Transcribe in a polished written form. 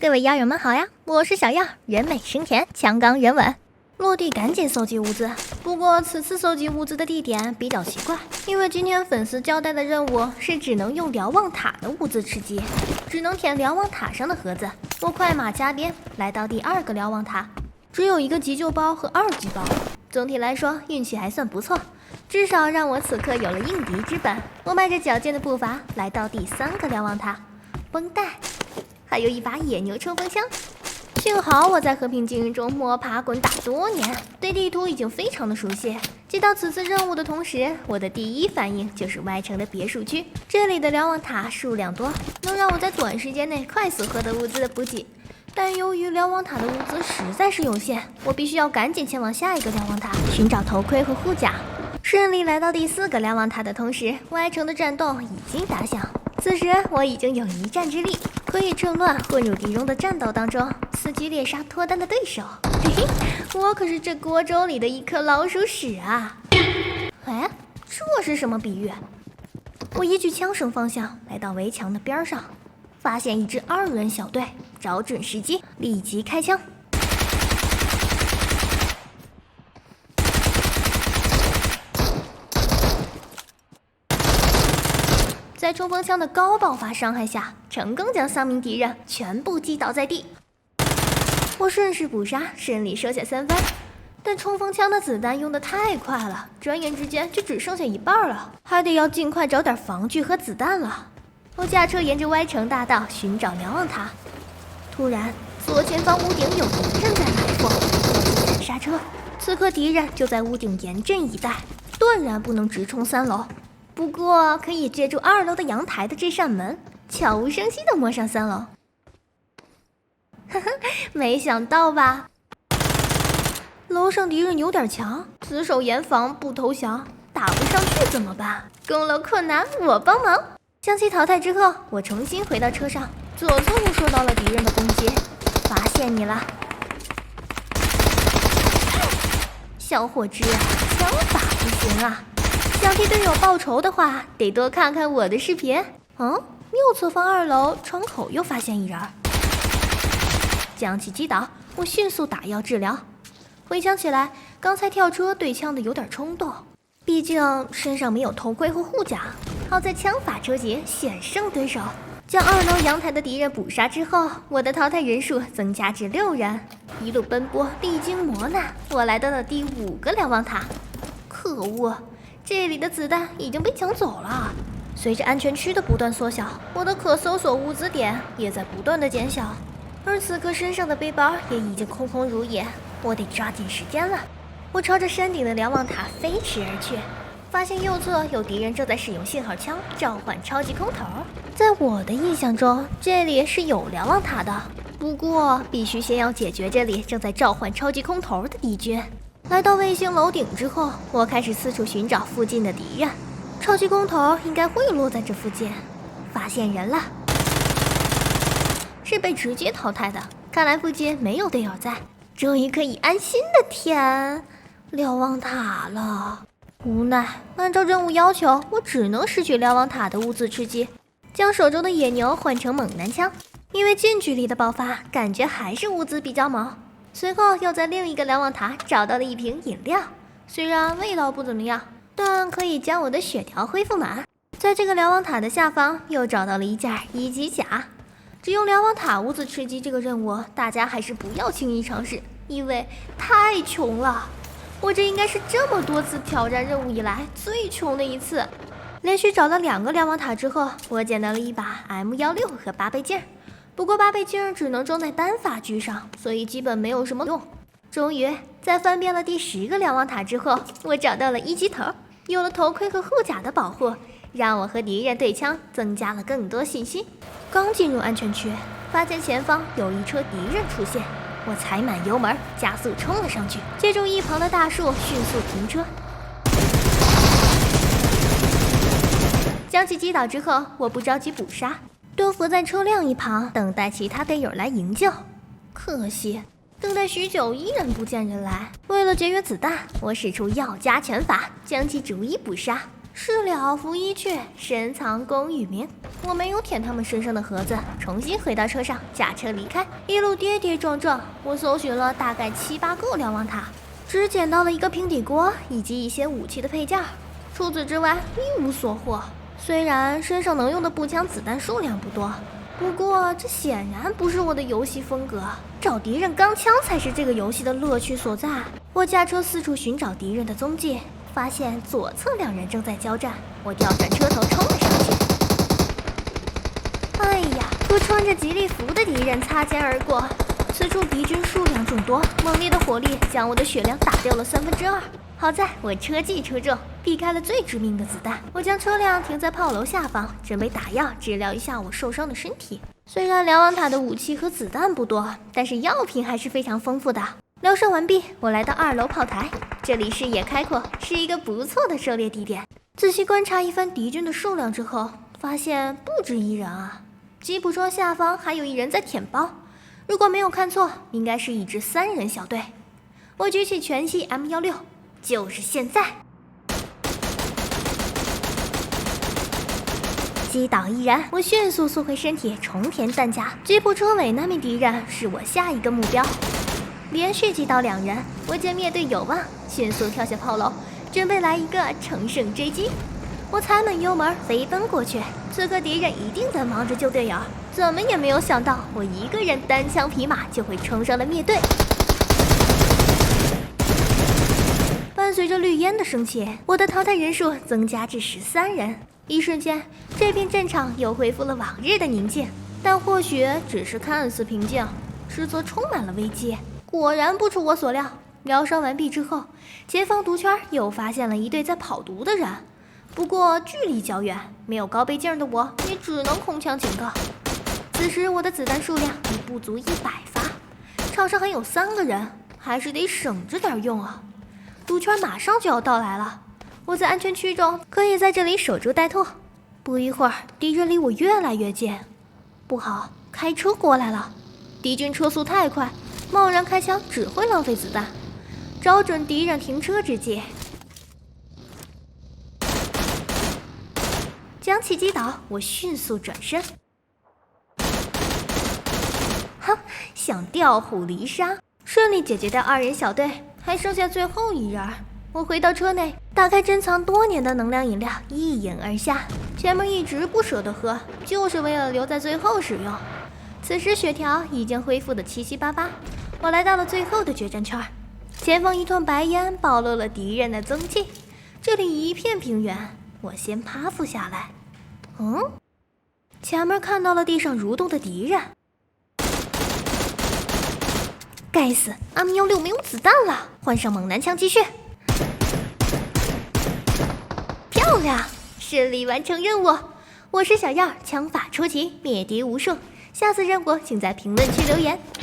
各位妖友们好呀，我是小耀，人美声甜，强刚人稳。落地赶紧搜集物资，不过此次搜集物资的地点比较奇怪，因为今天粉丝交代的任务是只能用瞭望塔的物资吃鸡，只能舔瞭望塔上的盒子。我快马加鞭来到第2个瞭望塔，只有1个急救包和2级包。总体来说运气还算不错，至少让我此刻有了应敌之本。我迈着矫健的步伐来到第3个瞭望塔，绷带，还有一把野牛冲锋枪。幸好我在和平精英中摸爬滚打多年，对地图已经非常的熟悉。接到此次任务的同时，我的第一反应就是歪城的别墅区，这里的瞭望塔数量多，能让我在短时间内快速获得物资的补给。但由于瞭望塔的物资实在是有限，我必须要赶紧前往下一个瞭望塔寻找头盔和护甲。顺利来到第4个瞭望塔的同时，歪城的战斗已经打响。此时我已经有一战之力，可以趁乱混入敌中的战斗当中，伺机猎杀脱单的对手。嘿嘿，我可是这锅粥里的一颗老鼠屎啊！哎，这是什么比喻？我依据枪声方向来到围墙的边上，发现一支2人小队，找准时机，立即开枪。在冲锋枪的高爆发伤害下，成功将3名敌人全部击倒在地。我顺势捕杀，顺利收下3分。但冲锋枪的子弹用得太快了，转眼之间就只剩下一半了，还得要尽快找点防具和子弹了。我驾车沿着歪城大道寻找瞭望塔，突然左前方屋顶有敌人在埋伏，我急踩刹车。此刻敌人就在屋顶严阵以待，断然不能直冲3楼。不过可以借助2楼的阳台的这扇门，悄无声息地摸上3楼。呵呵，没想到吧？楼上敌人有点强，死守严防不投降，打不上去怎么办？攻楼困难，我帮忙。将其淘汰之后，我重新回到车上，左侧又受到了敌人的攻击。发现你了，小伙子，枪法不行啊！想替队友报仇的话，得多看看我的视频。右侧方2楼窗口又发现一人，将其击倒。我迅速打药治疗。回想起来，刚才跳车对枪的有点冲动，毕竟身上没有头盔和护甲。好在枪法抽筋，险胜对手。将2楼阳台的敌人捕杀之后，我的淘汰人数增加至6人。一路奔波，历经磨难，我来到了第5个瞭望塔。可恶！这里的子弹已经被抢走了。随着安全区的不断缩小，我的可搜索物资点也在不断的减小，而此刻身上的背包也已经空空如也。我得抓紧时间了。我朝着山顶的瞭望塔飞驰而去，发现右侧有敌人正在使用信号枪召唤超级空投。在我的印象中，这里是有瞭望塔的，不过必须先要解决这里正在召唤超级空投的敌军。来到卫星楼顶之后，我开始四处寻找附近的敌人。超级空投应该会落在这附近。发现人了，是被直接淘汰的。看来附近没有队友在，终于可以安心的舔瞭望塔了。无奈，按照任务要求，我只能拾取瞭望塔的物资吃鸡，将手中的野牛换成猛男枪，因为近距离的爆发，感觉还是物资比较猛。随后又在另一个瞭望塔找到了一瓶饮料，虽然味道不怎么样，但可以将我的血条恢复满。在这个瞭望塔的下方又找到了一件1级甲。只用瞭望塔物资吃鸡这个任务，大家还是不要轻易尝试，因为太穷了。我这应该是这么多次挑战任务以来最穷的一次。连续找了2个瞭望塔之后，我捡到了一把 M16和8倍镜。不过8倍镜只能装在单发狙上，所以基本没有什么用。终于在翻遍了第10个瞭望塔之后，我找到了1级头，有了头盔和护甲的保护，让我和敌人对枪增加了更多信心。刚进入安全区，发现前方有一车敌人出现，我踩满油门加速冲了上去，借助一旁的大树迅速停车。将其击倒之后，我不着急捕杀，蹲伏在车辆一旁等待其他队友来营救。可惜等待许久依然不见人来。为了节约子弹，我使出药家拳法将其逐一捕杀。事了拂衣去，深藏功与名。我没有舔他们身上的盒子，重新回到车上，驾车离开。一路跌跌撞撞，我搜寻了大概7、8个瞭望塔，只捡到了一个平底锅以及一些武器的配件，除此之外一无所获。虽然身上能用的步枪子弹数量不多，不过这显然不是我的游戏风格。找敌人钢枪才是这个游戏的乐趣所在。我驾车四处寻找敌人的踪迹，发现左侧2人正在交战，我调转车头冲了上去。哎呀，和穿着吉利服的敌人擦肩而过。此处敌军数量众多，猛烈的火力将我的血量打掉了2/3。好在我车技出众，避开了最致命的子弹。我将车辆停在炮楼下方，准备打药治疗一下我受伤的身体。虽然瞭望塔的武器和子弹不多，但是药品还是非常丰富的。疗伤完毕，我来到2楼炮台，这里视野开阔，是一个不错的狩猎地点。仔细观察一番敌军的数量之后，发现不止1人啊！吉普车下方还有1人在舔包，如果没有看错，应该是一支3人小队。我举起全息 M16，就是现在！击倒1人，我迅速缩回身体，重填弹夹。吉普车尾那名敌人是我下一个目标。连续击倒2人，我见灭队有望，迅速跳下炮楼，准备来一个乘胜追击。我踩稳油门，飞奔过去。此刻敌人一定在忙着救队友，怎么也没有想到我一个人单枪匹马就会冲上了灭队。伴随着绿烟的升起，我的淘汰人数增加至13人。一瞬间，这片战场又恢复了往日的宁静，但或许只是看似平静，实则充满了危机。果然不出我所料，疗伤完毕之后，前方毒圈又发现了一队在跑毒的人，不过距离较远，没有高倍镜的我也只能空枪警告。此时我的子弹数量已不足100发，场上还有3个人，还是得省着点用啊！毒圈马上就要到来了，我在安全区中可以在这里守株待兔。不一会儿，敌人离我越来越近，不好，开车过来了！敌军车速太快，贸然开枪只会浪费子弹。找准敌人停车之际，将其击倒，我迅速转身。哼，想调虎离山，顺利解决掉2人小队，还剩下最后1人。我回到车内，打开珍藏多年的能量饮料，一饮而下。前面一直不舍得喝，就是为了留在最后使用。此时血条已经恢复的七七八八，我来到了最后的决战圈。前方一团白烟暴露了敌人的踪迹，这里一片平原。我先趴伏下来。前面看到了地上蠕动的敌人。该死，M16没有子弹了，换上猛男枪继续。漂亮，顺利完成任务。我是小样，枪法出奇，灭敌无数。下次任务请在评论区留言。